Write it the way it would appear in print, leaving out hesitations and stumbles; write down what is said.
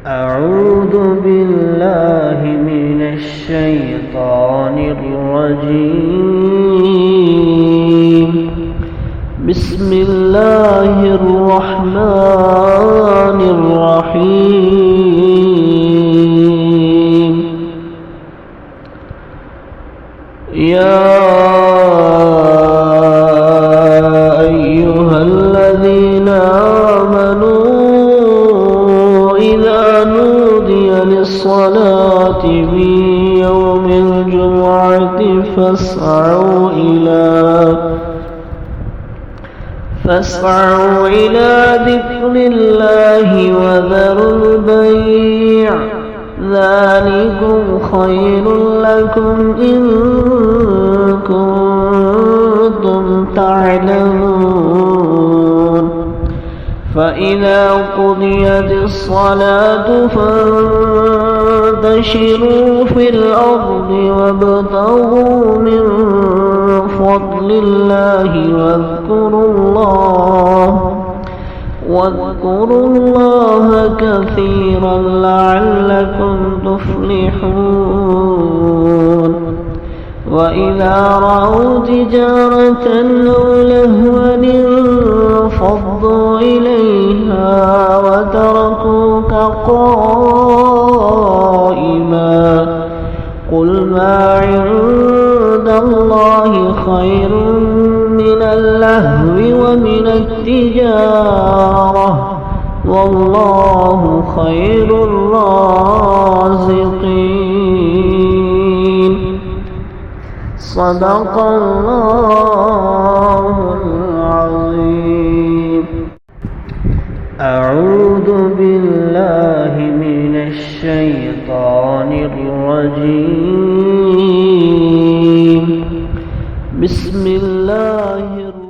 أعوذ بالله من الشيطان الرجيم. بسم الله الرحمن الرحيم. يا أيها الذين آمنوا إذا نودي للصلاة في يوم الجمعة فاسعوا إلى ذكر الله وذروا البيع، ذلكم خير لكم إن كنتم تعلمون. فإذا قضيت الصلاة فانتشروا في الأرض وابتغوا من فضل الله واذكروا الله كثيرا لعلكم تفلحون. وإذا رأوا تجارة أو لهوا انفضوا إليها وتركوك قائما. قل ما عند الله خير من اللهو ومن التجارة، والله خير الرازقين. صدق الله العظيم. أعوذ بالله من الشيطان الرجيم. بسم الله الرحمن